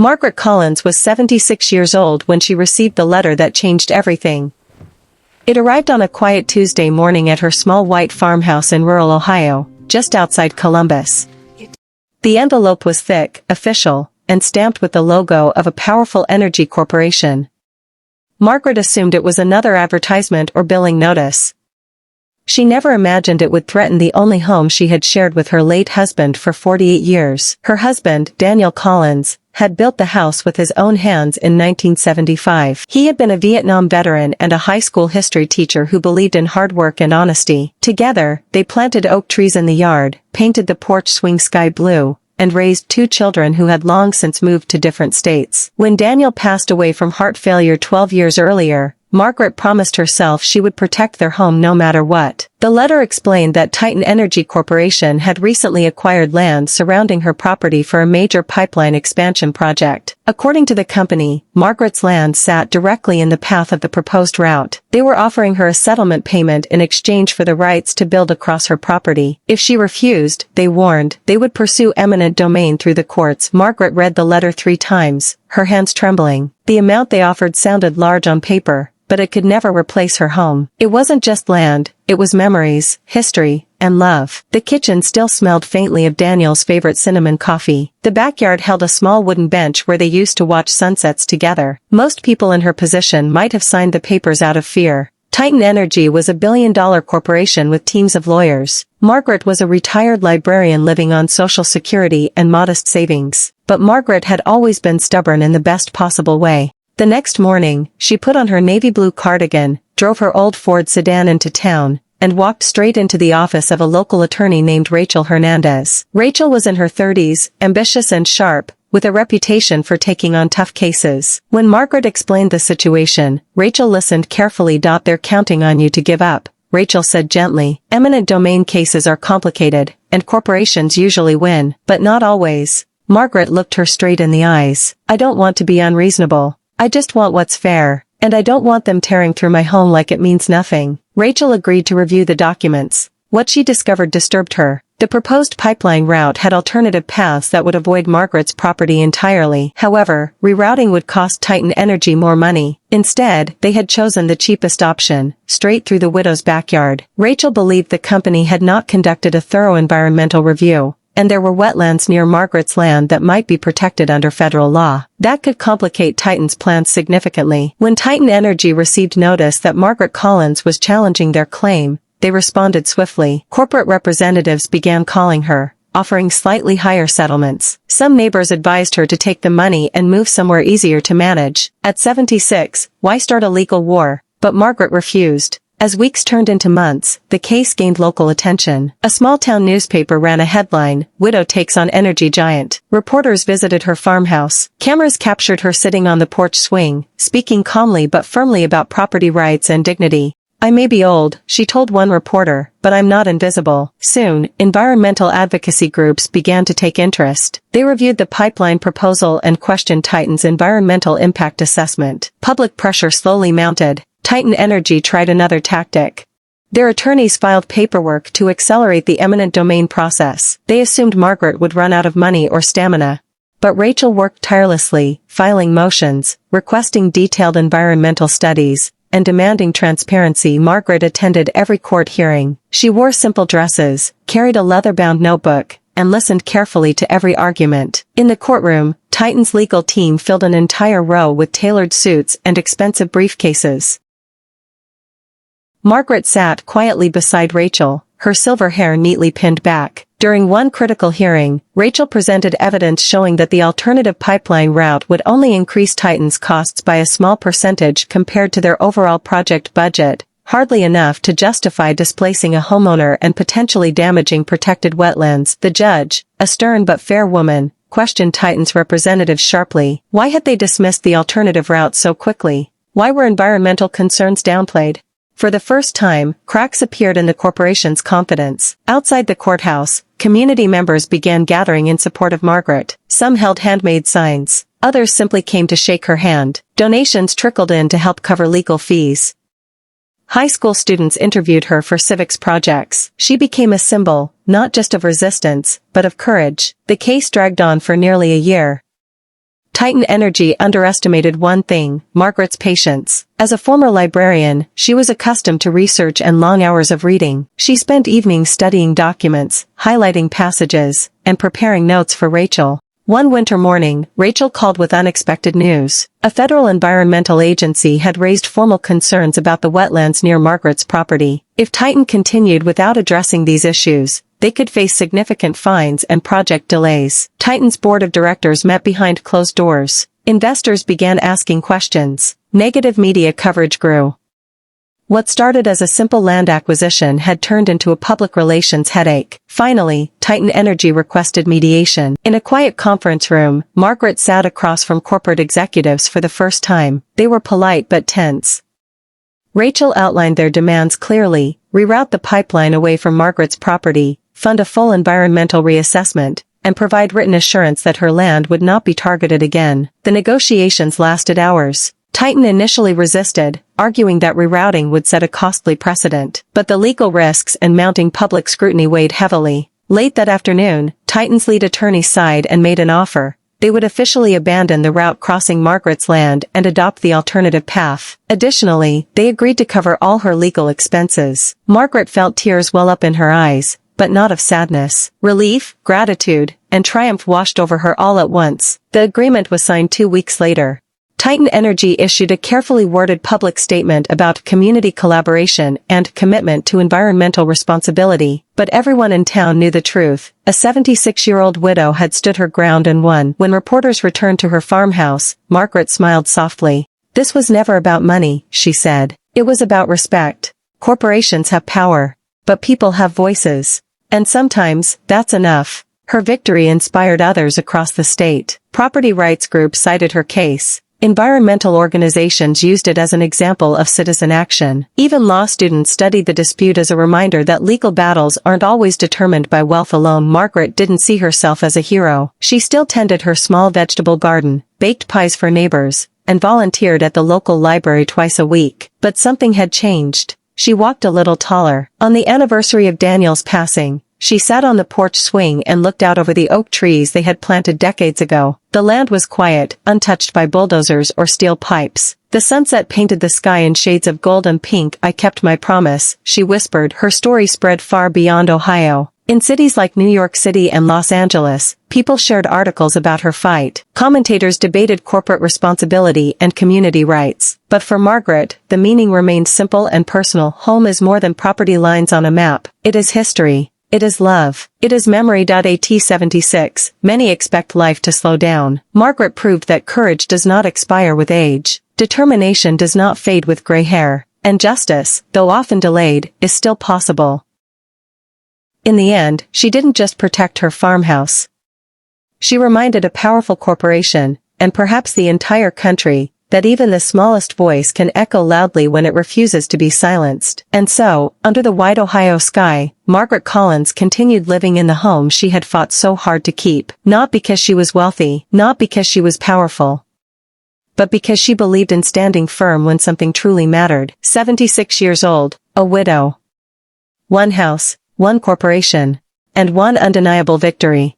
Margaret Collins was 76 years old when she received the letter that changed everything. It arrived on a quiet Tuesday morning at her small white farmhouse in rural Ohio, just outside Columbus. The envelope was thick, official, and stamped with the logo of a powerful energy corporation. Margaret assumed it was another advertisement or billing notice. She never imagined it would threaten the only home she had shared with her late husband for 48 years. Her husband, Daniel Collins, had built the house with his own hands in 1975. He had been a Vietnam veteran and a high school history teacher who believed in hard work and honesty. Together, they planted oak trees in the yard, painted the porch swing sky blue, and raised 2 children who had long since moved to different states. When Daniel passed away from heart failure 12 years earlier, Margaret promised herself she would protect their home no matter what. The letter explained that Titan Energy Corporation had recently acquired land surrounding her property for a major pipeline expansion project. According to the company, Margaret's land sat directly in the path of the proposed route. They were offering her a settlement payment in exchange for the rights to build across her property. If she refused, they warned, they would pursue eminent domain through the courts. Margaret read the letter 3 times, her hands trembling. The amount they offered sounded large on paper, but it could never replace her home. It wasn't just land, it was memories, history, and love. The kitchen still smelled faintly of Daniel's favorite cinnamon coffee. The backyard held a small wooden bench where they used to watch sunsets together. Most people in her position might have signed the papers out of fear. Titan Energy was a billion-dollar corporation with teams of lawyers. Margaret was a retired librarian living on Social Security and modest savings. But Margaret had always been stubborn in the best possible way. The next morning, she put on her navy blue cardigan, drove her old Ford sedan into town, and walked straight into the office of a local attorney named Rachel Hernandez. Rachel was in her 30s, ambitious and sharp, with a reputation for taking on tough cases. When Margaret explained the situation, Rachel listened carefully. "They're counting on you to give up," Rachel said gently. "Eminent domain cases are complicated, and corporations usually win, but not always." Margaret looked her straight in the eyes. "I don't want to be unreasonable. I just want what's fair, and I don't want them tearing through my home like it means nothing." Rachel agreed to review the documents. What she discovered disturbed her. The proposed pipeline route had alternative paths that would avoid Margaret's property entirely. However, rerouting would cost Titan Energy more money. Instead, they had chosen the cheapest option, straight through the widow's backyard. Rachel believed the company had not conducted a thorough environmental review, and there were wetlands near Margaret's land that might be protected under federal law. That could complicate Titan's plans significantly. When Titan Energy received notice that Margaret Collins was challenging their claim, they responded swiftly. Corporate representatives began calling her, offering slightly higher settlements. Some neighbors advised her to take the money and move somewhere easier to manage. At 76, why start a legal war? But Margaret refused. As weeks turned into months, the case gained local attention. A small-town newspaper ran a headline, "Widow takes on energy giant." Reporters visited her farmhouse. Cameras captured her sitting on the porch swing, speaking calmly but firmly about property rights and dignity. "I may be old," she told one reporter, "but I'm not invisible." Soon, environmental advocacy groups began to take interest. They reviewed the pipeline proposal and questioned Titan's environmental impact assessment. Public pressure slowly mounted. Titan Energy tried another tactic. Their attorneys filed paperwork to accelerate the eminent domain process. They assumed Margaret would run out of money or stamina. But Rachel worked tirelessly, filing motions, requesting detailed environmental studies, and demanding transparency. Margaret attended every court hearing. She wore simple dresses, carried a leather-bound notebook, and listened carefully to every argument. In the courtroom, Titan's legal team filled an entire row with tailored suits and expensive briefcases. Margaret sat quietly beside Rachel, her silver hair neatly pinned back. During one critical hearing, Rachel presented evidence showing that the alternative pipeline route would only increase Titan's costs by a small percentage compared to their overall project budget, hardly enough to justify displacing a homeowner and potentially damaging protected wetlands. The judge, a stern but fair woman, questioned Titan's representatives sharply. Why had they dismissed the alternative route so quickly? Why were environmental concerns downplayed? For the first time, cracks appeared in the corporation's confidence. Outside the courthouse, community members began gathering in support of Margaret. Some held handmade signs. Others simply came to shake her hand. Donations trickled in to help cover legal fees. High school students interviewed her for civics projects. She became a symbol, not just of resistance, but of courage. The case dragged on for nearly a year. Titan Energy underestimated one thing: Margaret's patience. As a former librarian, she was accustomed to research and long hours of reading. She spent evenings studying documents, highlighting passages, and preparing notes for Rachel. One winter morning, Rachel called with unexpected news. A federal environmental agency had raised formal concerns about the wetlands near Margaret's property. If Titan continued without addressing these issues, they could face significant fines and project delays. Titan's board of directors met behind closed doors. Investors began asking questions. Negative media coverage grew. What started as a simple land acquisition had turned into a public relations headache. Finally, Titan Energy requested mediation. In a quiet conference room, Margaret sat across from corporate executives for the first time. They were polite but tense. Rachel outlined their demands clearly: reroute the pipeline away from Margaret's property, fund a full environmental reassessment, and provide written assurance that her land would not be targeted again. The negotiations lasted hours. Titan initially resisted, arguing that rerouting would set a costly precedent. But the legal risks and mounting public scrutiny weighed heavily. Late that afternoon, Titan's lead attorney sighed and made an offer. They would officially abandon the route crossing Margaret's land and adopt the alternative path. Additionally, they agreed to cover all her legal expenses. Margaret felt tears well up in her eyes, but not of sadness. Relief, gratitude, and triumph washed over her all at once. The agreement was signed 2 weeks later. Titan Energy issued a carefully worded public statement about community collaboration and commitment to environmental responsibility, but everyone in town knew the truth. A 76-year-old widow had stood her ground and won. When reporters returned to her farmhouse, Margaret smiled softly. "This was never about money," she said. "It was about respect. Corporations have power, but people have voices. And sometimes, that's enough." Her victory inspired others across the state. Property rights groups cited her case. Environmental organizations used it as an example of citizen action. Even law students studied the dispute as a reminder that legal battles aren't always determined by wealth alone. Margaret didn't see herself as a hero. She still tended her small vegetable garden, baked pies for neighbors, and volunteered at the local library twice a week. But something had changed. She walked a little taller. On the anniversary of Daniel's passing, she sat on the porch swing and looked out over the oak trees they had planted decades ago. The land was quiet, untouched by bulldozers or steel pipes. The sunset painted the sky in shades of gold and pink. "I kept my promise," she whispered. Her story spread far beyond Ohio. In cities like New York City and Los Angeles, people shared articles about her fight. Commentators debated corporate responsibility and community rights. But for Margaret, the meaning remained simple and personal. Home is more than property lines on a map. It is history. It is love. It is memory. At 76, many expect life to slow down. Margaret proved that courage does not expire with age. Determination does not fade with gray hair. And justice, though often delayed, is still possible. In the end, she didn't just protect her farmhouse. She reminded a powerful corporation, and perhaps the entire country, that even the smallest voice can echo loudly when it refuses to be silenced. And so, under the wide Ohio sky, Margaret Collins continued living in the home she had fought so hard to keep. Not because she was wealthy, not because she was powerful, but because she believed in standing firm when something truly mattered. 76 years old, a widow. One house, one corporation, and one undeniable victory.